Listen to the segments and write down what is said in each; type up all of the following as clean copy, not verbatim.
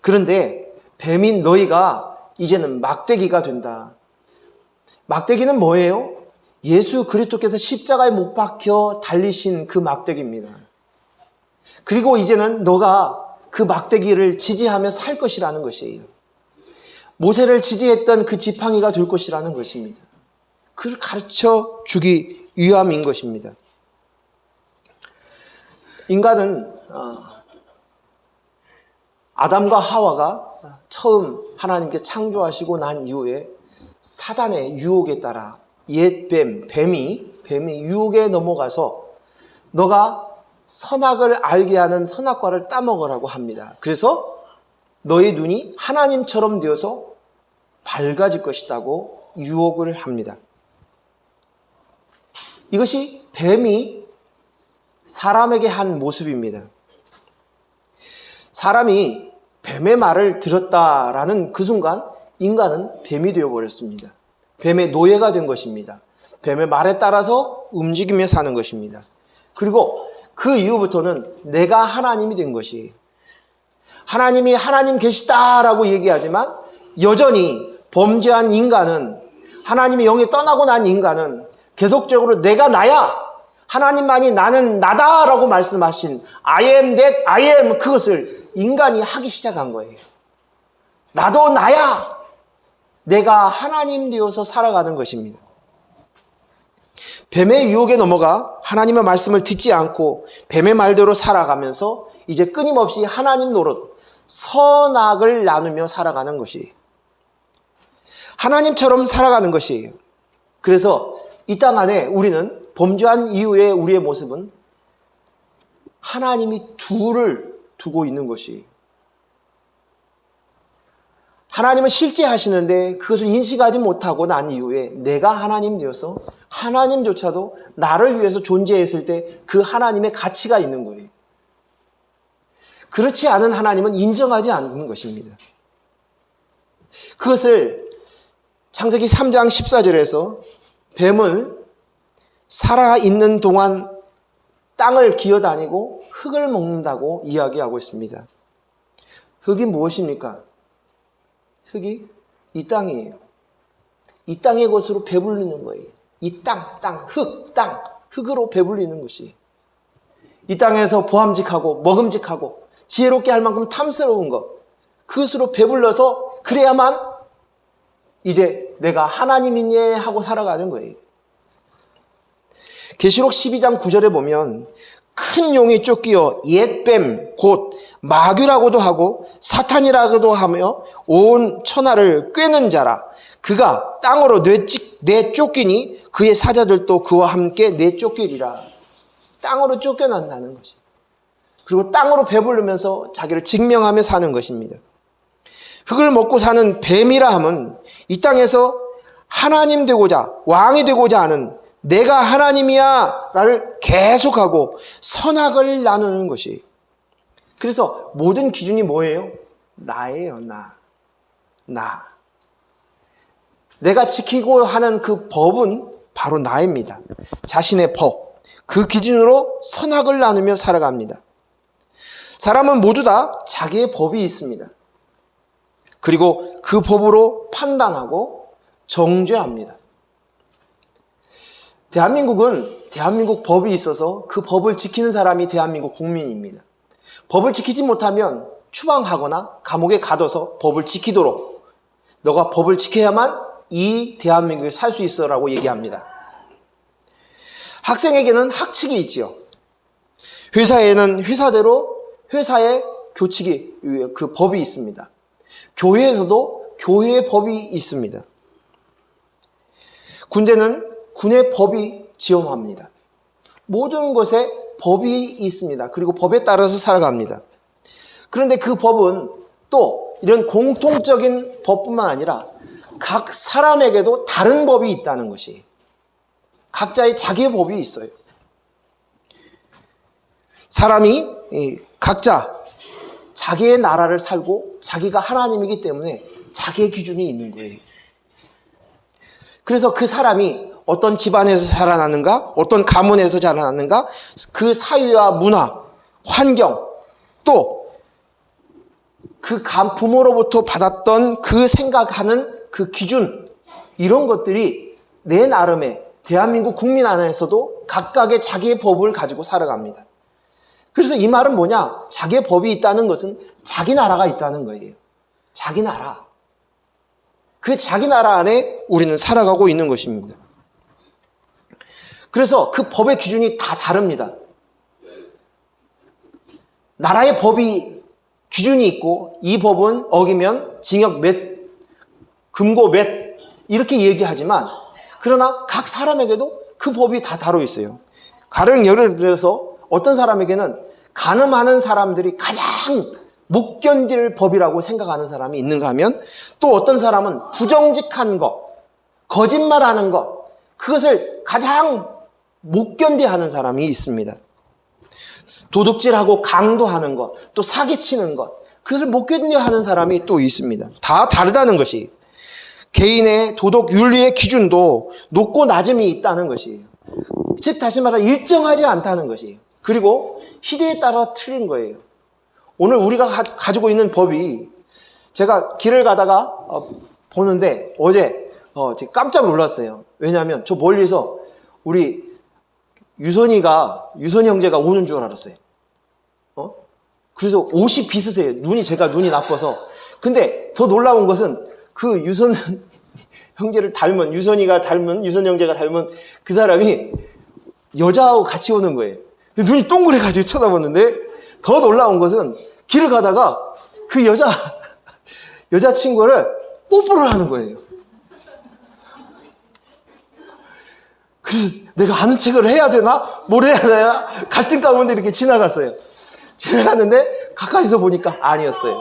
그런데 뱀인 너희가 이제는 막대기가 된다. 막대기는 뭐예요? 예수 그리스도께서 십자가에 못 박혀 달리신 그 막대기입니다. 그리고 이제는 너가 그 막대기를 지지하며 살 것이라는 것이에요. 모세를 지지했던 그 지팡이가 될 것이라는 것입니다. 그를 가르쳐 주기 위함인 것입니다. 인간은 아담과 하와가 처음 하나님께 창조하시고 난 이후에 사단의 유혹에 따라 옛 뱀이 유혹에 넘어가서 너가 선악을 알게 하는 선악과를 따먹으라고 합니다. 그래서 너의 눈이 하나님처럼 되어서 밝아질 것이라고 유혹을 합니다. 이것이 뱀이 사람에게 한 모습입니다. 사람이 뱀의 말을 들었다라는 그 순간 인간은 뱀이 되어버렸습니다. 뱀의 노예가 된 것입니다. 뱀의 말에 따라서 움직이며 사는 것입니다. 그리고 그 이후부터는 내가 하나님이 된 것이에요. 하나님이 하나님 계시다라고 얘기하지만 여전히 범죄한 인간은, 하나님의 영이 떠나고 난 인간은 계속적으로 내가 나야, 하나님만이 나는 나다라고 말씀하신 I am that I am, 그것을 인간이 하기 시작한 거예요. 나도 나야, 내가 하나님 되어서 살아가는 것입니다. 뱀의 유혹에 넘어가 하나님의 말씀을 듣지 않고 뱀의 말대로 살아가면서 이제 끊임없이 하나님 노릇, 선악을 나누며 살아가는 것이에요. 하나님처럼 살아가는 것이에요. 그래서 이 땅 안에 우리는 범죄한 이후에 우리의 모습은 하나님이 둘을 두고 있는 것이에요. 하나님은 실제 하시는데 그것을 인식하지 못하고 난 이후에 내가 하나님 되어서 하나님조차도 나를 위해서 존재했을 때 그 하나님의 가치가 있는 거예요. 그렇지 않은 하나님은 인정하지 않는 것입니다. 그것을 창세기 3장 14절에서 뱀을 살아있는 동안 땅을 기어다니고 흙을 먹는다고 이야기하고 있습니다. 흙이 무엇입니까? 흙이 이 땅이에요. 이 땅의 것으로 배불리는 거예요. 이 땅, 흙으로 배불리는 것이. 이 땅에서 보암직하고 먹음직하고 지혜롭게 할 만큼 탐스러운 것, 그것으로 배불러서 그래야만 이제 내가 하나님이니 하고 살아가는 거예요. 계시록 12장 9절에 보면 큰 용이 쫓기어 옛뱀 곧 마귀라고도 하고 사탄이라고도 하며 온 천하를 꿰는 자라. 그가 땅으로 내쫓기니 그의 사자들도 그와 함께 내쫓기리라. 땅으로 쫓겨난다는 것이. 그리고 땅으로 배부르면서 자기를 증명하며 사는 것입니다. 흙을 먹고 사는 뱀이라 함은 이 땅에서 하나님 되고자, 왕이 되고자 하는 내가 하나님이야 라를 계속하고 선악을 나누는 것이. 그래서 모든 기준이 뭐예요? 나예요. 나. 내가 지키고 하는 그 법은 바로 나입니다. 자신의 법, 그 기준으로 선악을 나누며 살아갑니다. 사람은 모두 다 자기의 법이 있습니다. 그리고 그 법으로 판단하고 정죄합니다. 대한민국 법이 있어서 그 법을 지키는 사람이 대한민국 국민입니다. 법을 지키지 못하면 추방하거나 감옥에 가둬서 법을 지키도록 너가 법을 지켜야만 이 대한민국에 살 수 있어라고 얘기합니다. 학생에게는 학칙이 있지요. 회사에는 회사대로 회사의 교칙이, 그 법이 있습니다. 교회에서도 교회의 법이 있습니다. 군대는 군의 법이 지엄합니다. 모든 것에 법이 있습니다. 그리고 법에 따라서 살아갑니다. 그런데 그 법은 또 이런 공통적인 법뿐만 아니라 각 사람에게도 다른 법이 있다는 것이, 각자의 자기의 법이 있어요. 사람이 각자 자기의 나라를 살고 자기가 하나님이기 때문에 자기의 기준이 있는 거예요. 그래서 그 사람이 어떤 집안에서 자라났는가, 어떤 가문에서 자라났는가, 그 사회와 문화, 환경, 또 그 부모로부터 받았던 그 생각하는 그 기준, 이런 것들이 내 나름의 대한민국 국민 안에서도 각각의 자기의 법을 가지고 살아갑니다. 그래서 이 말은 뭐냐? 자기의 법이 있다는 것은 자기 나라가 있다는 거예요. 자기 나라. 그 자기 나라 안에 우리는 살아가고 있는 것입니다. 그래서 그 법의 기준이 다 다릅니다. 나라의 법이 기준이 있고 이 법은 어기면 징역 몇, 금고 몇 이렇게 얘기하지만 그러나 각 사람에게도 그 법이 다 다루 있어요. 가령 예를 들어서 어떤 사람에게는 간음하는 사람들이 가장 못 견딜 법이라고 생각하는 사람이 있는가 하면 또 어떤 사람은 부정직한 것, 거짓말하는 것, 그것을 가장 못 견디하는 사람이 있습니다. 도둑질하고 강도하는 것, 또 사기치는 것, 그것을 못 견뎌하는 사람이 또 있습니다. 다 다르다는 것이 개인의 도덕 윤리의 기준도 높고 낮음이 있다는 것이에요. 즉 다시 말해 일정하지 않다는 것이에요. 그리고 시대에 따라 틀린 거예요. 오늘 우리가 가지고 있는 법이 제가 길을 가다가 보는데 어제 깜짝 놀랐어요. 왜냐하면 저 멀리서 우리 유선이 형제가 오는 줄 알았어요. 그래서 옷이 비슷해요. 제가 눈이 나빠서. 근데 더 놀라운 것은 그 유선 형제를 닮은, 유선 형제가 닮은 그 사람이 여자하고 같이 오는 거예요. 근데 눈이 동그래가지고 쳐다보는데 더 놀라운 것은 길을 가다가 그 여자친구를 뽀뽀를 하는 거예요. 그래서 내가 아는 척을 해야 되나? 뭘 해야 되나? 갈등 가운데 이렇게 지나갔어요. 지나갔는데 가까이서 보니까 아니었어요.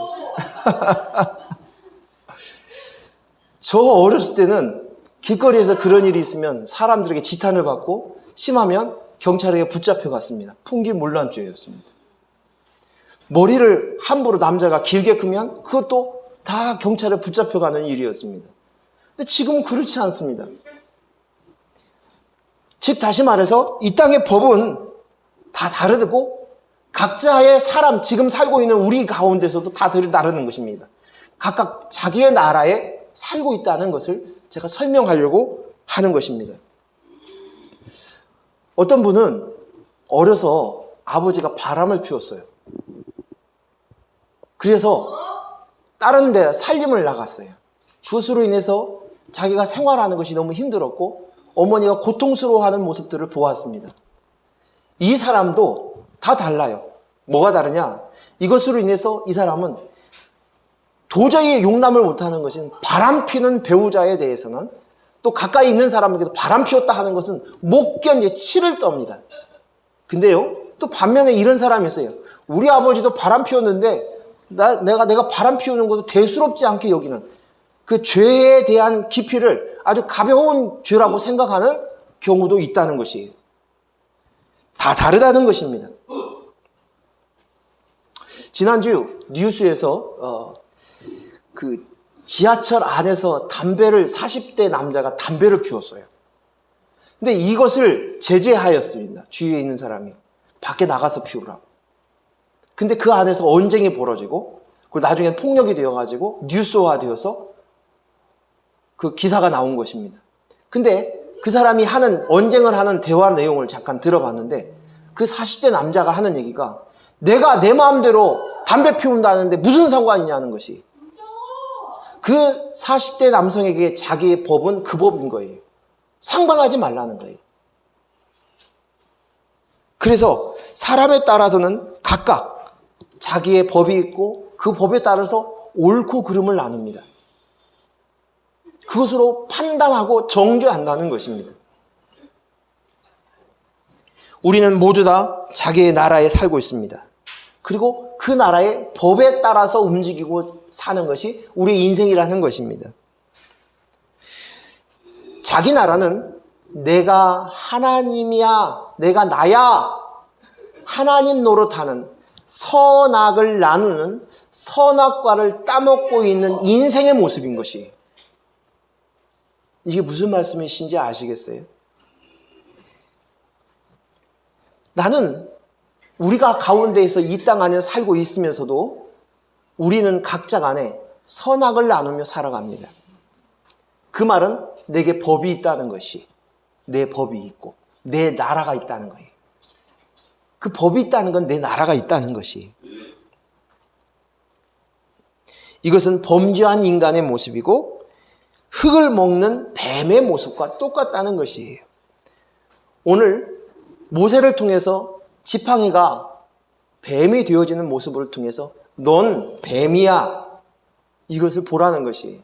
저 어렸을 때는 길거리에서 그런 일이 있으면 사람들에게 지탄을 받고 심하면 경찰에게 붙잡혀 갔습니다. 풍기문란죄였습니다. 머리를 함부로 남자가 길게 크면 그것도 다 경찰에 붙잡혀가는 일이었습니다. 근데 지금은 그렇지 않습니다. 즉 다시 말해서 이 땅의 법은 다 다르고 각자의 사람, 지금 살고 있는 우리 가운데서도 다 다르는 것입니다. 각각 자기의 나라에 살고 있다는 것을 제가 설명하려고 하는 것입니다. 어떤 분은 어려서 아버지가 바람을 피웠어요. 그래서 다른 데 살림을 나갔어요. 그것으로 인해서 자기가 생활하는 것이 너무 힘들었고 어머니가 고통스러워하는 모습들을 보았습니다. 이 사람도 다 달라요. 뭐가 다르냐? 이것으로 인해서 이 사람은 도저히 용납을 못하는 것은 바람 피는 배우자에 대해서는 또 가까이 있는 사람에게도 바람 피웠다 하는 것은 못 견뎌 치를 떱니다. 근데요, 또 반면에 이런 사람이 있어요. 우리 아버지도 바람 피웠는데 내가 바람 피우는 것도 대수롭지 않게 여기는 그 죄에 대한 깊이를 아주 가벼운 죄라고 생각하는 경우도 있다는 것이에요. 다 다르다는 것입니다. 지난주 뉴스에서 그 지하철 안에서 40대 남자가 담배를 피웠어요. 근데 이것을 제재하였습니다. 주위에 있는 사람이. 밖에 나가서 피우라고. 근데 그 안에서 언쟁이 벌어지고 그리고 나중에 폭력이 되어가지고 뉴스화 되어서 그 기사가 나온 것입니다. 근데 그 사람이 언쟁을 하는 대화 내용을 잠깐 들어봤는데 그 40대 남자가 하는 얘기가 내가 내 마음대로 담배 피운다는데 무슨 상관이냐는 것이 그 40대 남성에게 자기의 법은 그 법인 거예요. 상관하지 말라는 거예요. 그래서 사람에 따라서는 각각 자기의 법이 있고 그 법에 따라서 옳고 그름을 나눕니다. 그것으로 판단하고 정죄한다는 것입니다. 우리는 모두 다 자기의 나라에 살고 있습니다. 그리고 그 나라의 법에 따라서 움직이고 사는 것이 우리의 인생이라는 것입니다. 자기 나라는 내가 하나님이야, 내가 나야, 하나님 노릇하는 선악을 나누는 선악과를 따먹고 있는 인생의 모습인 것이에요. 이게 무슨 말씀이신지 아시겠어요? 나는 우리가 가운데에서 이 땅 안에 살고 있으면서도 우리는 각자 간에 선악을 나누며 살아갑니다. 그 말은 내게 법이 있다는 것이, 내 법이 있고 내 나라가 있다는 거예요. 그 법이 있다는 건 내 나라가 있다는 것이. 이것은 범죄한 인간의 모습이고 흙을 먹는 뱀의 모습과 똑같다는 것이에요. 오늘 모세를 통해서 지팡이가 뱀이 되어지는 모습을 통해서 넌 뱀이야, 이것을 보라는 것이에요.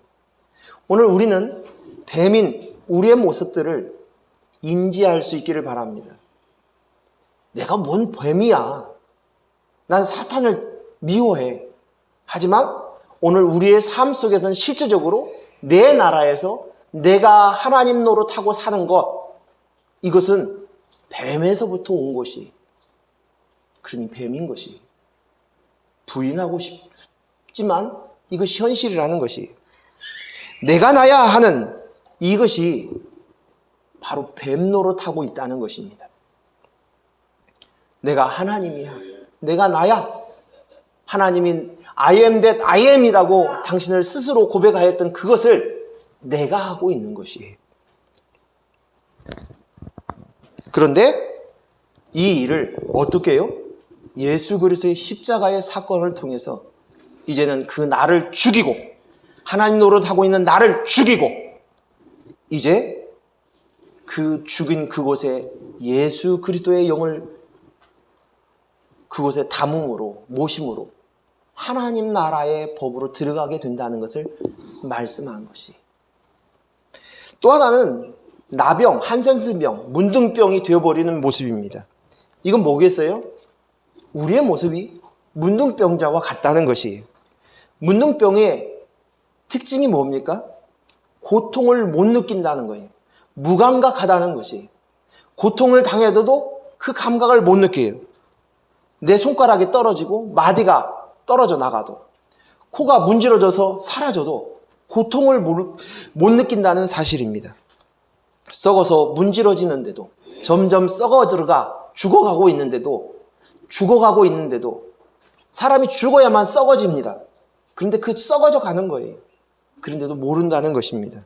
오늘 우리는 뱀인 우리의 모습들을 인지할 수 있기를 바랍니다. 내가 뭔 뱀이야. 난 사탄을 미워해. 하지만 오늘 우리의 삶 속에서는 실제적으로 내 나라에서 내가 하나님 노릇하고 사는 것, 이것은 뱀에서부터 온 것이, 그러니 뱀인 것이. 부인하고 싶지만 이것이 현실이라는 것이, 내가 나야 하는 이것이 바로 뱀 노릇하고 있다는 것입니다. 내가 하나님이야, 내가 나야, 하나님인 I am that I am이라고 당신을 스스로 고백하였던 그것을 내가 하고 있는 것이에요. 그런데 이 일을 어떻게 해요? 예수 그리스도의 십자가의 사건을 통해서 이제는 그 나를 죽이고, 하나님 노릇하고 있는 나를 죽이고, 이제 그 죽인 그곳에 예수 그리스도의 영을 그곳에 담음으로, 모심으로 하나님 나라의 법으로 들어가게 된다는 것을 말씀한 것이. 또 하나는 나병, 한센스병, 문둥병이 되어버리는 모습입니다. 이건 뭐겠어요? 우리의 모습이 문둥병자와 같다는 것이에요. 문둥병의 특징이 뭡니까? 고통을 못 느낀다는 거예요. 무감각하다는 것이에요. 고통을 당해도 그 감각을 못 느껴요. 내 손가락이 떨어지고 마디가 떨어져 나가도, 코가 문지러져서 사라져도 고통을 못 느낀다는 사실입니다. 썩어서 문지러지는데도, 점점 썩어들어가 죽어가고 있는데도 사람이 죽어야만 썩어집니다. 그런데 그 썩어져 가는 거예요. 그런데도 모른다는 것입니다.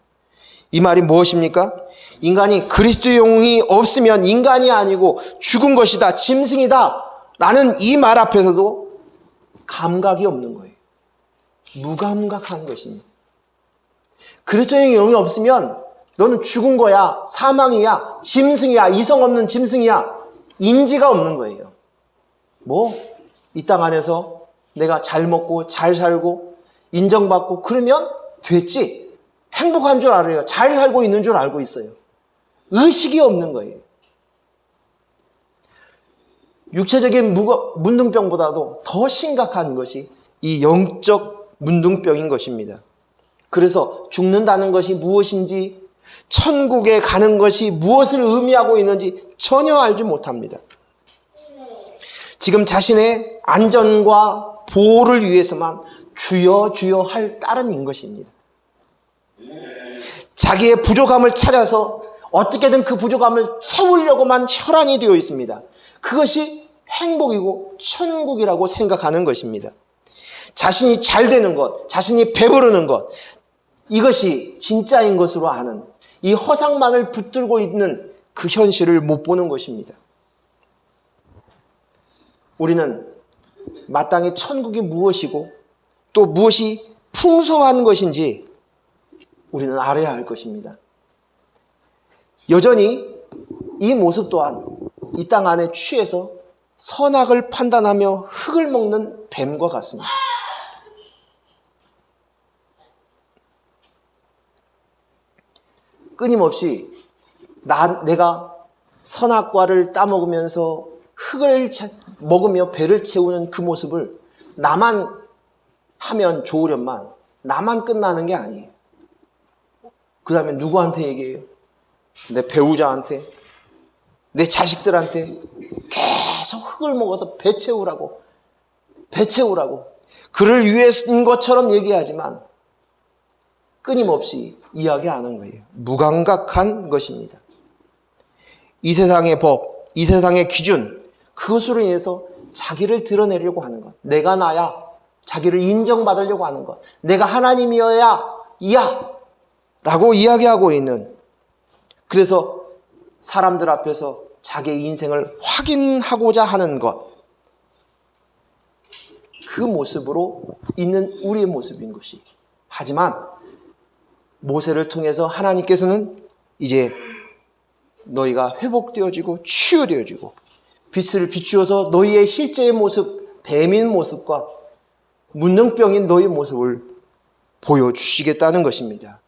이 말이 무엇입니까? 인간이 그리스도의 영이 없으면 인간이 아니고 죽은 것이다, 짐승이다 라는 이 말 앞에서도 감각이 없는 거예요. 무감각한 것입니다. 그리스도의 영이 없으면 너는 죽은 거야, 사망이야, 짐승이야, 이성 없는 짐승이야, 인지가 없는 거예요. 이 땅 안에서 내가 잘 먹고 잘 살고 인정받고 그러면 됐지, 행복한 줄 알아요. 잘 살고 있는 줄 알고 있어요. 의식이 없는 거예요. 육체적인 문둥병보다도 더 심각한 것이 이 영적 문둥병인 것입니다. 그래서 죽는다는 것이 무엇인지, 천국에 가는 것이 무엇을 의미하고 있는지 전혀 알지 못합니다. 지금 자신의 안전과 보호를 위해서만 주여 주여 할 따름인 것입니다. 자기의 부족함을 찾아서 어떻게든 그 부족함을 채우려고만 혈안이 되어 있습니다. 그것이 행복이고 천국이라고 생각하는 것입니다. 자신이 잘 되는 것, 자신이 배부르는 것, 이것이 진짜인 것으로 아는, 이 허상만을 붙들고 있는 그 현실을 못 보는 것입니다. 우리는 마땅히 천국이 무엇이고 또 무엇이 풍성한 것인지 우리는 알아야 할 것입니다. 여전히 이 모습 또한 이 땅 안에 취해서 선악을 판단하며 흙을 먹는 뱀과 같습니다. 끊임없이 내가 선악과를 따먹으면서 흙을 먹으며 배를 채우는 그 모습을 나만 하면 좋으련만, 나만 끝나는 게 아니에요. 그 다음에 누구한테 얘기해요? 내 배우자한테, 내 자식들한테 계속 흙을 먹어서 배 채우라고, 그를 위해서인 것처럼 얘기하지만 끊임없이 이야기하는 거예요. 무감각한 것입니다. 이 세상의 법, 이 세상의 기준, 그것으로 인해서 자기를 드러내려고 하는 것. 내가 나야, 자기를 인정받으려고 하는 것. 내가 하나님이어야 이야 라고 이야기하고 있는, 그래서 사람들 앞에서 자기의 인생을 확인하고자 하는 것, 그 모습으로 있는 우리의 모습인 것이. 하지만 모세를 통해서 하나님께서는 이제 너희가 회복되어지고 치유되어지고 빛을 비추어서 너희의 실제의 모습, 뱀인 모습과 문둥병인 너희의 모습을 보여주시겠다는 것입니다.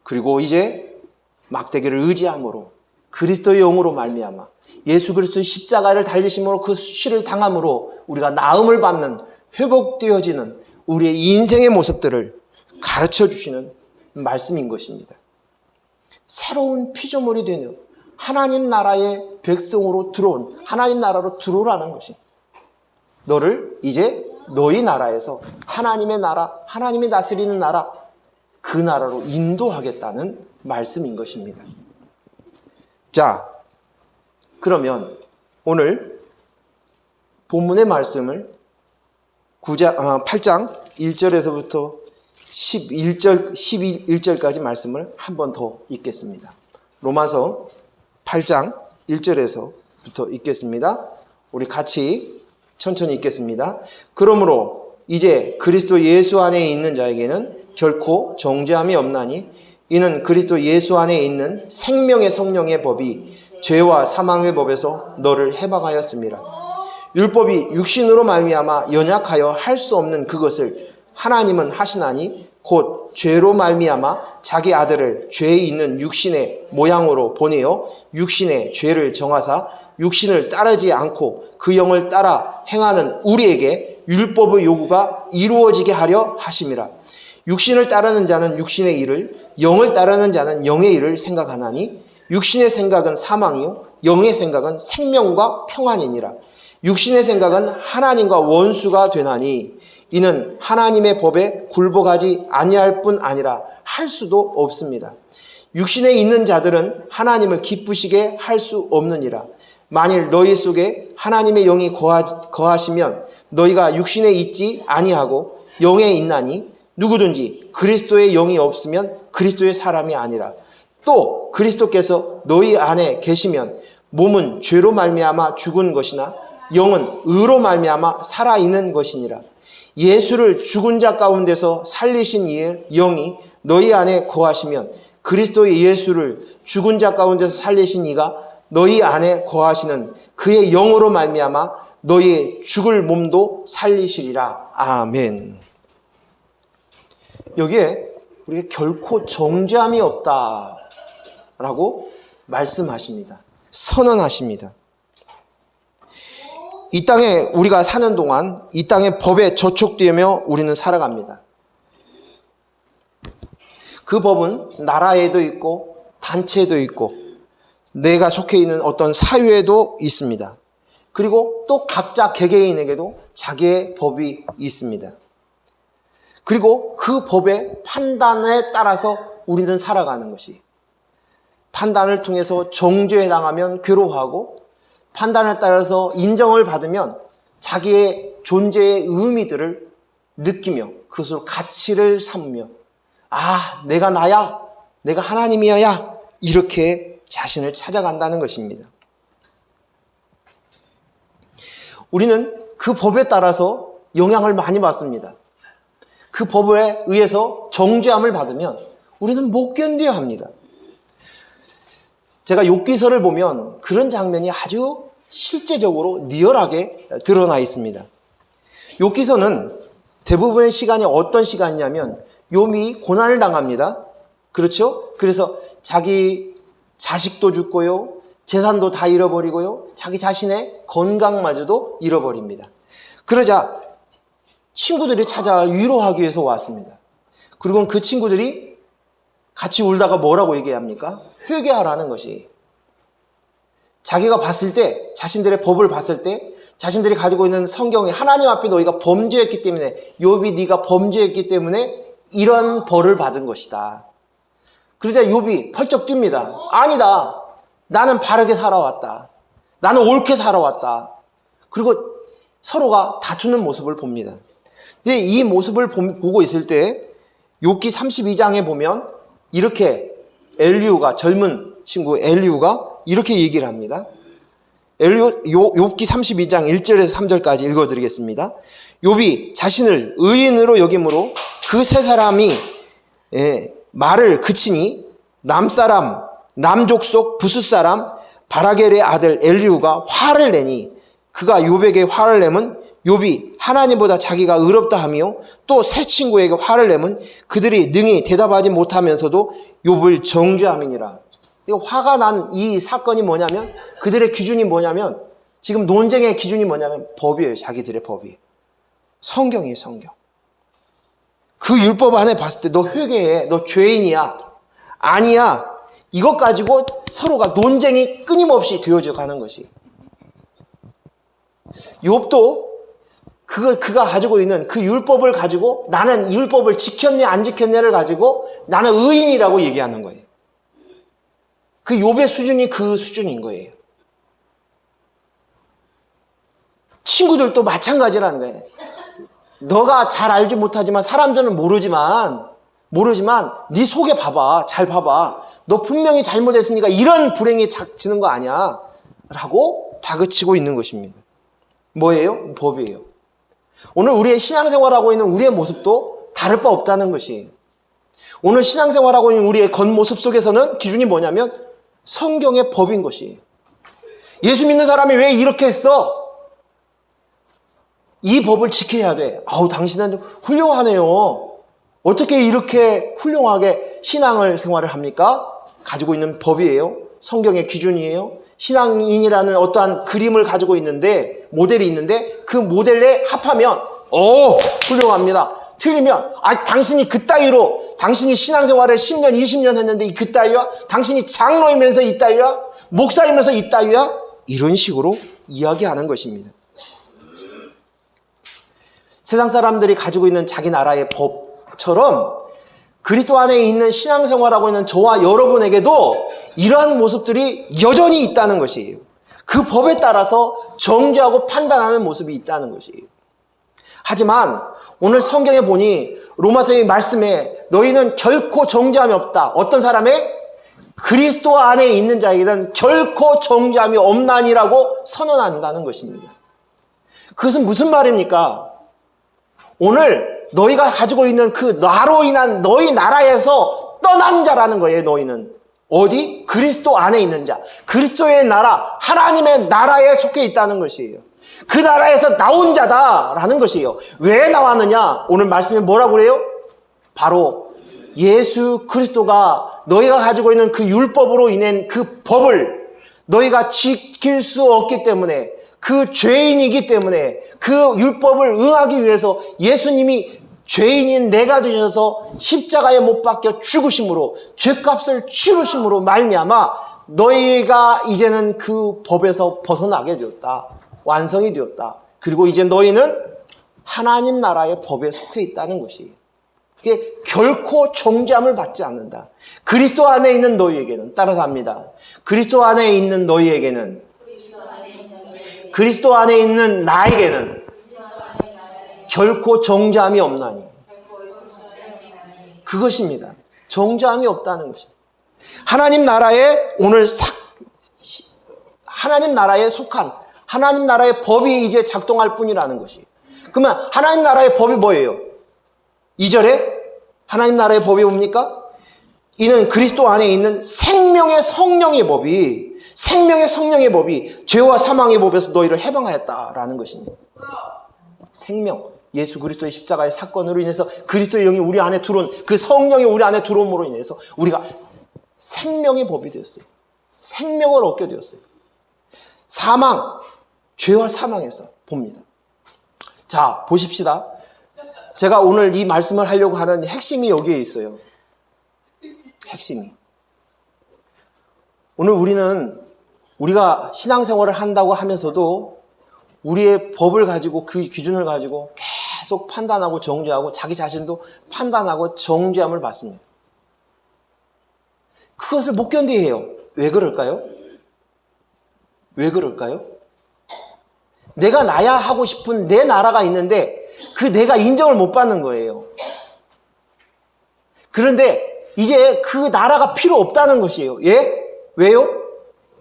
그리고 이제 막대기를 의지함으로 그리스도의 영으로 말미암아 예수 그리스도의 십자가를 달리심으로 그 수치를 당함으로 우리가 나음을 받는, 회복되어지는 우리의 인생의 모습들을 가르쳐 주시는 말씀인 것입니다. 새로운 피조물이 되는 하나님 나라의 백성으로 들어온, 하나님 나라로 들어오라는 것이, 너를 이제 너희 나라에서 하나님의 나라, 하나님이 다스리는 나라, 그 나라로 인도하겠다는 말씀인 것입니다. 자, 그러면 오늘 본문의 말씀을 8장 1절에서부터 11절까지 말씀을 한 번 더 읽겠습니다. 로마서 8장 1절에서부터 읽겠습니다. 우리 같이 천천히 읽겠습니다. 그러므로 이제 그리스도 예수 안에 있는 자에게는 결코 정죄함이 없나니 이는 그리스도 예수 안에 있는 생명의 성령의 법이 죄와 사망의 법에서 너를 해방하였습니다. 율법이 육신으로 말미암아 연약하여 할 수 없는 그것을 하나님은 하시나니 곧 죄로 말미암아 자기 아들을 죄 있는 육신의 모양으로 보내어 육신의 죄를 정하사 육신을 따르지 않고 그 영을 따라 행하는 우리에게 율법의 요구가 이루어지게 하려 하심이라. 육신을 따르는 자는 육신의 일을, 영을 따르는 자는 영의 일을 생각하나니 육신의 생각은 사망이요 영의 생각은 생명과 평안이니라. 육신의 생각은 하나님과 원수가 되나니 이는 하나님의 법에 굴복하지 아니할 뿐 아니라 할 수도 없습니다. 육신에 있는 자들은 하나님을 기쁘시게 할 수 없느니라. 만일 너희 속에 하나님의 영이 거하시면 너희가 육신에 있지 아니하고 영에 있나니 누구든지 그리스도의 영이 없으면 그리스도의 사람이 아니라. 또 그리스도께서 너희 안에 계시면 몸은 죄로 말미암아 죽은 것이나 영은 의로 말미암아 살아있는 것이니라. 예수를 죽은 자 가운데서 살리신 이의 영이 너희 안에 거하시면 그리스도의 예수를 죽은 자 가운데서 살리신 이가 너희 안에 거하시는 그의 영으로 말미암아 너희의 죽을 몸도 살리시리라. 아멘. 여기에 우리가 결코 정죄함이 없다라고 말씀하십니다. 선언하십니다. 이 땅에 우리가 사는 동안 이 땅의 법에 저촉되며 우리는 살아갑니다. 그 법은 나라에도 있고 단체에도 있고 내가 속해 있는 어떤 사회에도 있습니다. 그리고 또 각자 개개인에게도 자기의 법이 있습니다. 그리고 그 법의 판단에 따라서 우리는 살아가는 것이, 판단을 통해서 정죄에 당하면 괴로워하고 판단에 따라서 인정을 받으면 자기의 존재의 의미들을 느끼며 그것으로 가치를 삼으며 아, 내가 나야, 내가 하나님이어야, 이렇게 자신을 찾아간다는 것입니다. 우리는 그 법에 따라서 영향을 많이 받습니다. 그 법에 의해서 정죄함을 받으면 우리는 못 견뎌야 합니다. 제가 욥기서를 보면 그런 장면이 아주 실제적으로 리얼하게 드러나 있습니다. 욥기서는 대부분의 시간이 어떤 시간이냐면 욥이 고난을 당합니다. 그렇죠? 그래서 자기 자식도 죽고요, 재산도 다 잃어버리고요, 자기 자신의 건강마저도 잃어버립니다. 그러자 친구들이 찾아와 위로하기 위해서 왔습니다. 그리고 그 친구들이 같이 울다가 뭐라고 얘기합니까? 회개하라는 것이. 자기가 봤을 때, 자신들의 법을 봤을 때 자신들이 가지고 있는 성경에 하나님 앞에 너희가 범죄했기 때문에, 욥이 네가 범죄했기 때문에 이런 벌을 받은 것이다. 그러자 욥이 펄쩍 뜁니다. 아니다. 나는 바르게 살아왔다. 나는 옳게 살아왔다. 그리고 서로가 다투는 모습을 봅니다. 근데 이 모습을 보고 있을 때 욥기 32장에 보면 이렇게 엘리후가, 젊은 친구 엘리후가 이렇게 얘기를 합니다. 욥기 32장 1절에서 3절까지 읽어드리겠습니다. 욥이 자신을 의인으로 여김으로 그 세 사람이 말을 그치니 남사람, 남족속 부숫사람 바라겔의 아들 엘리후가 화를 내니 그가 욥에게 화를 내면 욥이 하나님보다 자기가 의롭다 하며 또 세 친구에게 화를 내면 그들이 능히 대답하지 못하면서도 욥을 정죄함이니라. 화가 난 이 사건이 뭐냐면, 그들의 기준이 뭐냐면, 지금 논쟁의 기준이 뭐냐면 법이에요. 자기들의 법이에요. 성경이에요. 성경. 그 율법 안에 봤을 때 너 회개해, 너 죄인이야, 아니야, 이것 가지고 서로가 논쟁이 끊임없이 되어져 가는 것이. 욥도 그가 가지고 있는 그 율법을 가지고 나는 율법을 지켰냐 안 지켰냐를 가지고 나는 의인이라고 얘기하는 거예요. 그 욥의 수준이 그 수준인 거예요. 친구들도 마찬가지라는 거예요. 너가 잘 알지 못하지만, 사람들은 모르지만 네 속에 봐봐, 잘 봐봐. 너 분명히 잘못했으니까 이런 불행이 닥치는 거 아니야 라고 다그치고 있는 것입니다. 뭐예요? 법이에요. 오늘 우리의 신앙생활하고 있는 우리의 모습도 다를 바 없다는 것이, 오늘 신앙생활하고 있는 우리의 겉모습 속에서는 기준이 뭐냐면 성경의 법인 것이. 예수 믿는 사람이 왜 이렇게 했어? 이 법을 지켜야 돼. 당신은 훌륭하네요. 어떻게 이렇게 훌륭하게 신앙생활을 합니까? 가지고 있는 법이에요. 성경의 기준이에요. 신앙인이라는 어떠한 그림을 가지고 있는데, 모델이 있는데 그 모델에 합하면 훌륭합니다. 틀리면 당신이 그따위로, 당신이 신앙생활을 10년 20년 했는데 이 그따위야? 당신이 장로이면서 이따위야? 목사이면서 이따위야? 이런 식으로 이야기하는 것입니다. 세상 사람들이 가지고 있는 자기 나라의 법처럼 그리스도 안에 있는 신앙생활하고 있는 저와 여러분에게도 이러한 모습들이 여전히 있다는 것이에요. 그 법에 따라서 정죄하고 판단하는 모습이 있다는 것이에요. 하지만 오늘 성경에 보니 로마서의 말씀에 너희는 결코 정죄함이 없다. 어떤 사람의? 그리스도 안에 있는 자에게는 결코 정죄함이 없나니라고 선언한다는 것입니다. 그것은 무슨 말입니까? 오늘 너희가 가지고 있는 그 나로 인한 너희 나라에서 떠난 자라는 거예요. 너희는 어디? 그리스도 안에 있는 자, 그리스도의 나라, 하나님의 나라에 속해 있다는 것이에요. 그 나라에서 나온 자다라는 것이에요. 왜 나왔느냐? 오늘 말씀에 뭐라고 그래요? 바로 예수 그리스도가 너희가 가지고 있는 그 율법으로 인한 그 법을 너희가 지킬 수 없기 때문에, 그 죄인이기 때문에 그 율법을 응하기 위해서 예수님이 죄인인 내가 되셔서 십자가에 못 박혀 죽으심으로, 죄값을 치르심으로 말미암아 너희가 이제는 그 법에서 벗어나게 되었다. 완성이 되었다. 그리고 이제 너희는 하나님 나라의 법에 속해 있다는 것이, 이게 결코 정죄함을 받지 않는다. 그리스도 안에 있는 너희에게는, 따라서 합니다. 그리스도 안에 있는 너희에게는, 그리스도 안에 있는 나에게는 결코 정죄함이 없나니. 그것입니다. 정죄함이 없다는 것입니다. 하나님 나라에 오늘 하나님 나라에 속한 하나님 나라의 법이 이제 작동할 뿐이라는 것이. 그러면 하나님 나라의 법이 뭐예요? 2절에 하나님 나라의 법이 뭡니까? 이는 그리스도 안에 있는 생명의 성령의 법이, 생명의 성령의 법이 죄와 사망의 법에서 너희를 해방하였다라는 것입니다. 생명, 예수 그리스도의 십자가의 사건으로 인해서 그리스도의 영이 우리 안에 들어온, 그 성령이 우리 안에 들어옴으로 인해서 우리가 생명의 법이 되었어요. 생명을 얻게 되었어요. 사망, 죄와 사망에서 봅니다. 자, 보십시다. 제가 오늘 이 말씀을 하려고 하는 핵심이 여기에 있어요. 핵심이. 오늘 우리가 신앙생활을 한다고 하면서도 우리의 법을 가지고, 그 기준을 가지고 계속 판단하고 정죄하고 자기 자신도 판단하고 정죄함을 받습니다. 그것을 못 견디해요. 왜 그럴까요? 왜 그럴까요? 내가 나야 하고 싶은 내 나라가 있는데 그 내가 인정을 못 받는 거예요. 그런데 이제 그 나라가 필요 없다는 것이에요. 예? 왜요?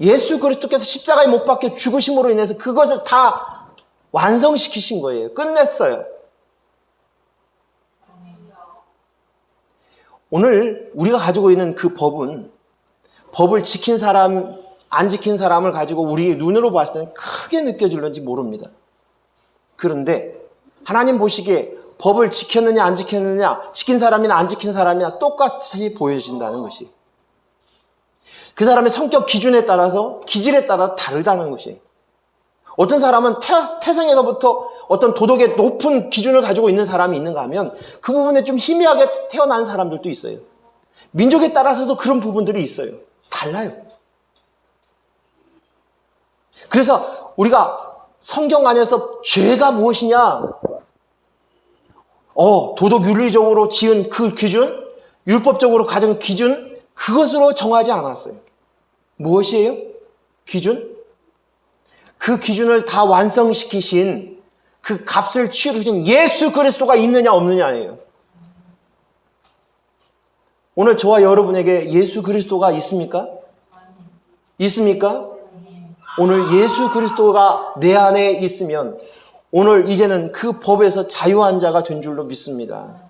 예수 그리스도께서 십자가에 못 박혀 죽으심으로 인해서 그것을 다 완성시키신 거예요. 끝냈어요. 오늘 우리가 가지고 있는 그 법은 법을 지킨 사람, 안 지킨 사람을 가지고 우리 눈으로 봤을 때는 크게 느껴질는지 모릅니다. 그런데 하나님 보시기에 법을 지켰느냐 안 지켰느냐, 지킨 사람이나 안 지킨 사람이나 똑같이 보여진다는 것이, 그 사람의 성격 기준에 따라서, 기질에 따라 다르다는 것이, 어떤 사람은 태생에서부터 어떤 도덕의 높은 기준을 가지고 있는 사람이 있는가 하면 그 부분에 좀 희미하게 태어난 사람들도 있어요. 민족에 따라서도 그런 부분들이 있어요. 달라요. 그래서 우리가 성경 안에서 죄가 무엇이냐, 도덕 윤리적으로 지은 그 기준, 율법적으로 가진 기준, 그것으로 정하지 않았어요. 무엇이에요? 기준? 그 기준을 다 완성시키신, 그 값을 치르신 예수 그리스도가 있느냐 없느냐예요. 오늘 저와 여러분에게 예수 그리스도가 있습니까? 있습니까? 오늘 예수 그리스도가 내 안에 있으면 오늘 이제는 그 법에서 자유한 자가 된 줄로 믿습니다.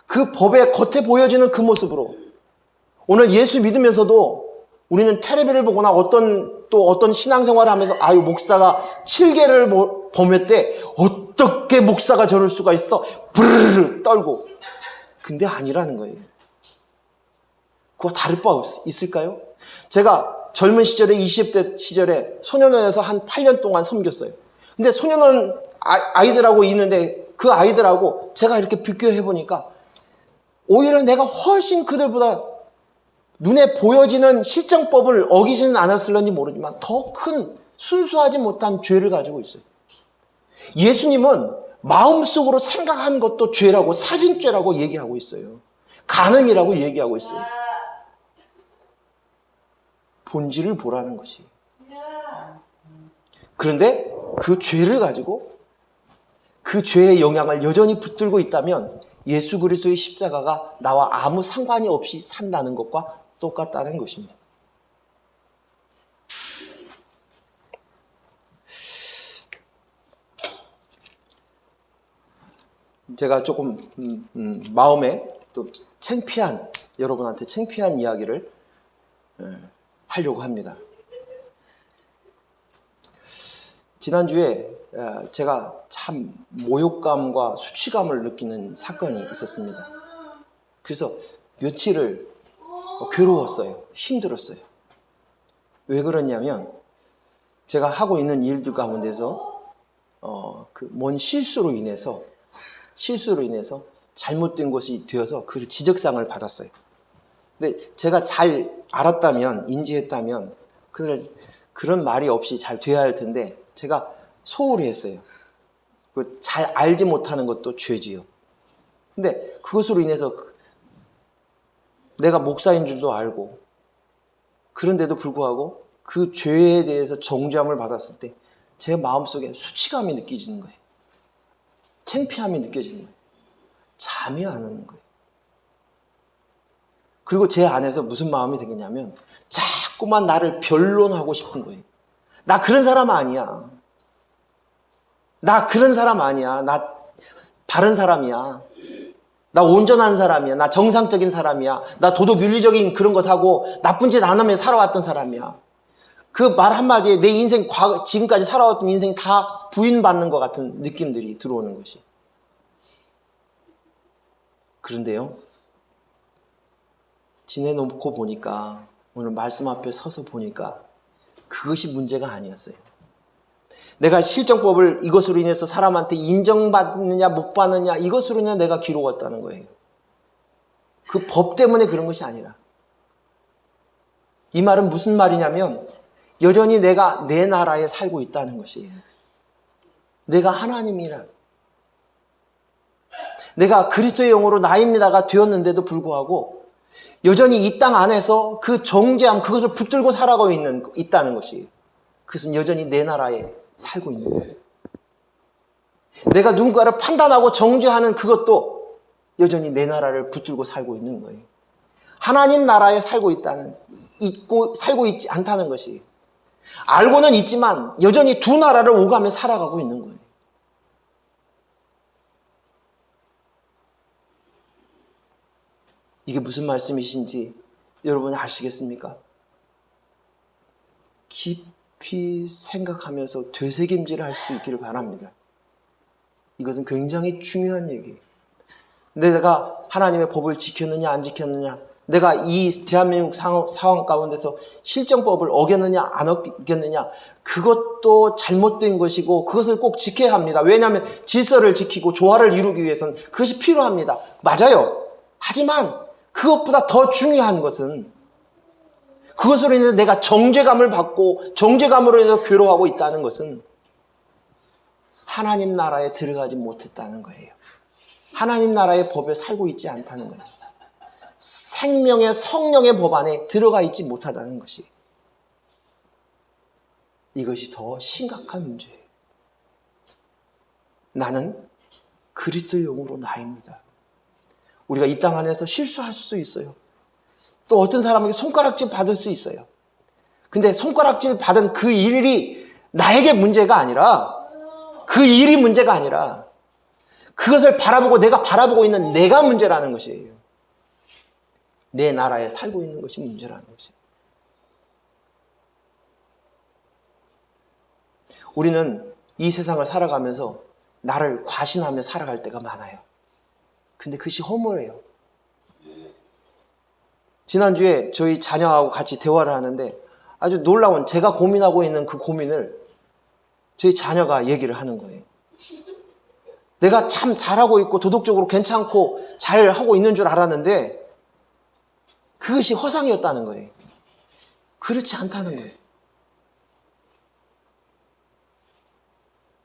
그 법의 겉에 보여지는 그 모습으로 오늘 예수 믿으면서도 우리는 텔레비를 보거나 어떤 신앙생활을 하면서 목사가 7개를 범했대, 어떻게 목사가 저럴 수가 있어, 브르르 떨고. 근데 아니라는 거예요. 그거 다를 바 있을까요? 제가 젊은 시절에 20대 시절에 소년원에서 한 8년 동안 섬겼어요. 근데 소년원 아이들하고 있는데 그 아이들하고 제가 이렇게 비교해 보니까 오히려 내가 훨씬 그들보다 눈에 보여지는 실정법을 어기지는 않았을런지 모르지만 더 큰 순수하지 못한 죄를 가지고 있어요. 예수님은 마음속으로 생각한 것도 죄라고, 살인죄라고 얘기하고 있어요. 간음이라고 얘기하고 있어요. 본질을 보라는 것이. 그런데 그 죄를 가지고 그 죄의 영향을 여전히 붙들고 있다면 예수 그리스도의 십자가가 나와 아무 상관이 없이 산다는 것과 똑같다는 것입니다. 제가 조금 마음에 또 창피한, 여러분한테 창피한 이야기를 하려고 합니다. 지난주에 제가 참 모욕감과 수치감을 느끼는 사건이 있었습니다. 그래서 며칠을 괴로웠어요. 힘들었어요. 왜 그러냐면 제가 하고 있는 일들 가운데서 뭔 실수로 인해서 잘못된 것이 되어서 그 지적상을 받았어요. 근데 제가 잘 알았다면, 인지했다면 그런 말이 없이 잘 돼야 할 텐데 제가 소홀히 했어요. 잘 알지 못하는 것도 죄지요. 근데 그것으로 인해서 내가 목사인 줄도 알고, 그런데도 불구하고 그 죄에 대해서 정죄함을 받았을 때 제 마음속에 수치감이 느껴지는 거예요. 창피함이 느껴지는 거예요. 잠이 안 오는 거예요. 그리고 제 안에서 무슨 마음이 생겼냐면 자꾸만 나를 변론하고 싶은 거예요. 나 그런 사람 아니야. 나 그런 사람 아니야. 나 바른 사람이야. 나 온전한 사람이야. 나 정상적인 사람이야. 나 도덕 윤리적인 그런 것 하고 나쁜 짓 안 하면 살아왔던 사람이야. 그 말 한마디에 내 인생, 지금까지 살아왔던 인생이 다 부인받는 것 같은 느낌들이 들어오는 것이. 그런데요, 지내놓고 보니까, 오늘 말씀 앞에 서서 보니까 그것이 문제가 아니었어요. 내가 실정법을 이것으로 인해서 사람한테 인정받느냐 못 받느냐 이것으로 인해 내가 기로웠다는 거예요. 그 법 때문에 그런 것이 아니라, 이 말은 무슨 말이냐면 여전히 내가 내 나라에 살고 있다는 것이에요. 내가 하나님이라, 내가 그리스도의 영으로 나입니다가 되었는데도 불구하고 여전히 이 땅 안에서 그 정죄함, 그것을 붙들고 살아가고 있다는 것이에요. 그것은 여전히 내 나라에 살고 있는 거예요. 내가 누군가를 판단하고 정죄하는 그것도 여전히 내 나라를 붙들고 살고 있는 거예요. 하나님 나라에 살고 있지 않다는 것이, 알고는 있지만 여전히 두 나라를 오가며 살아가고 있는 거예요. 이게 무슨 말씀이신지 여러분이 아시겠습니까? 깊이 생각하면서 되새김질을 할 수 있기를 바랍니다. 이것은 굉장히 중요한 얘기예요. 내가 하나님의 법을 지켰느냐 안 지켰느냐, 내가 이 대한민국 상황 가운데서 실정법을 어겼느냐 안 어겼느냐, 그것도 잘못된 것이고 그것을 꼭 지켜야 합니다. 왜냐하면 질서를 지키고 조화를 이루기 위해서는 그것이 필요합니다. 맞아요. 하지만 그것보다 더 중요한 것은, 그것으로 인해서 내가 정죄감을 받고 정죄감으로 인해서 괴로워하고 있다는 것은 하나님 나라에 들어가지 못했다는 거예요. 하나님 나라의 법에 살고 있지 않다는 거예요. 생명의 성령의 법 안에 들어가 있지 못하다는 것이, 이것이 더 심각한 문제예요. 나는 그리스도의 영으로 나입니다. 우리가 이 땅 안에서 실수할 수도 있어요. 또 어떤 사람에게 손가락질 받을 수 있어요. 근데 손가락질 받은 그 일이 나에게 문제가 아니라, 그 일이 문제가 아니라 그것을 바라보고 내가 바라보고 있는 내가 문제라는 것이에요. 내 나라에 살고 있는 것이 문제라는 것이에요. 우리는 이 세상을 살아가면서 나를 과신하며 살아갈 때가 많아요. 근데 그것이 허물이에요. 지난주에 저희 자녀하고 같이 대화를 하는데 아주 놀라운, 제가 고민하고 있는 그 고민을 저희 자녀가 얘기를 하는 거예요. 내가 참 잘하고 있고 도덕적으로 괜찮고 잘하고 있는 줄 알았는데 그것이 허상이었다는 거예요. 그렇지 않다는 거예요.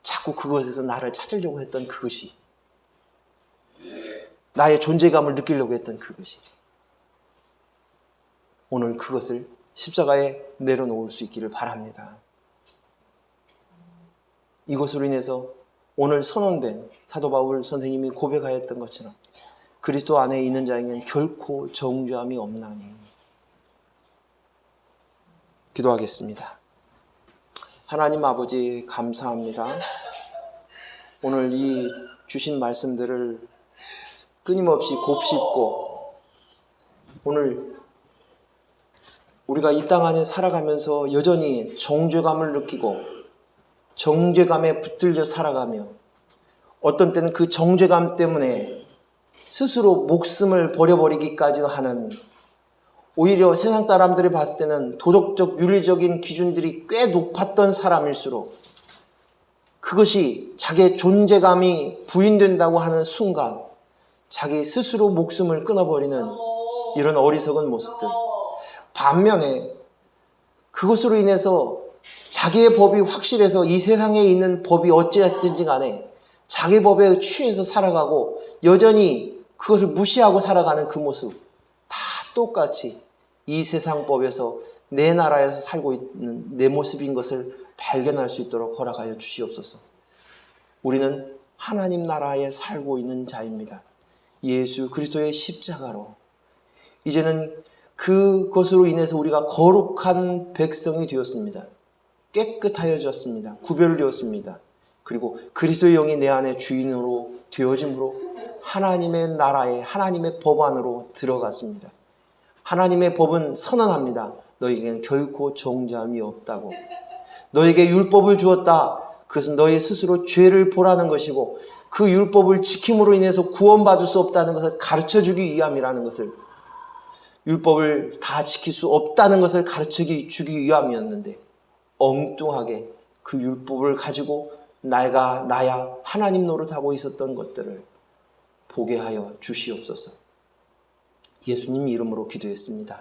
자꾸 그것에서 나를 찾으려고 했던 그것이, 나의 존재감을 느끼려고 했던 그것이, 오늘 그것을 십자가에 내려놓을 수 있기를 바랍니다. 이것으로 인해서 오늘 선언된 사도 바울 선생님이 고백하였던 것처럼 그리스도 안에 있는 자에게는 결코 정죄함이 없나니. 기도하겠습니다. 하나님 아버지, 감사합니다. 오늘 이 주신 말씀들을 끊임없이 곱씹고, 오늘 우리가 이 땅 안에 살아가면서 여전히 정죄감을 느끼고 정죄감에 붙들려 살아가며, 어떤 때는 그 정죄감 때문에 스스로 목숨을 버려버리기까지도 하는, 오히려 세상 사람들이 봤을 때는 도덕적 윤리적인 기준들이 꽤 높았던 사람일수록 그것이 자기의 존재감이 부인된다고 하는 순간 자기 스스로 목숨을 끊어버리는 이런 어리석은 모습들, 반면에 그것으로 인해서 자기의 법이 확실해서 이 세상에 있는 법이 어찌됐든지 간에 자기 법에 취해서 살아가고 여전히 그것을 무시하고 살아가는 그 모습, 다 똑같이 이 세상 법에서 내 나라에서 살고 있는 내 모습인 것을 발견할 수 있도록 허락하여 주시옵소서. 우리는 하나님 나라에 살고 있는 자입니다. 예수 그리스도의 십자가로 이제는 그것으로 인해서 우리가 거룩한 백성이 되었습니다. 깨끗하여졌습니다. 구별되었습니다. 그리고 그리스도의 영이 내 안에 주인으로 되어짐으로 하나님의 나라에, 하나님의 법 안으로 들어갔습니다. 하나님의 법은 선언합니다. 너에게는 결코 정죄함이 없다고. 너에게 율법을 주었다. 그것은 너희 스스로 죄를 보라는 것이고, 그 율법을 지킴으로 인해서 구원받을 수 없다는 것을 가르쳐주기 위함이라는 것을, 율법을 다 지킬 수 없다는 것을 가르쳐주기 위함이었는데 엉뚱하게 그 율법을 가지고 나야 하나님 노릇하고 있었던 것들을 보게 하여 주시옵소서. 예수님 이름으로 기도했습니다.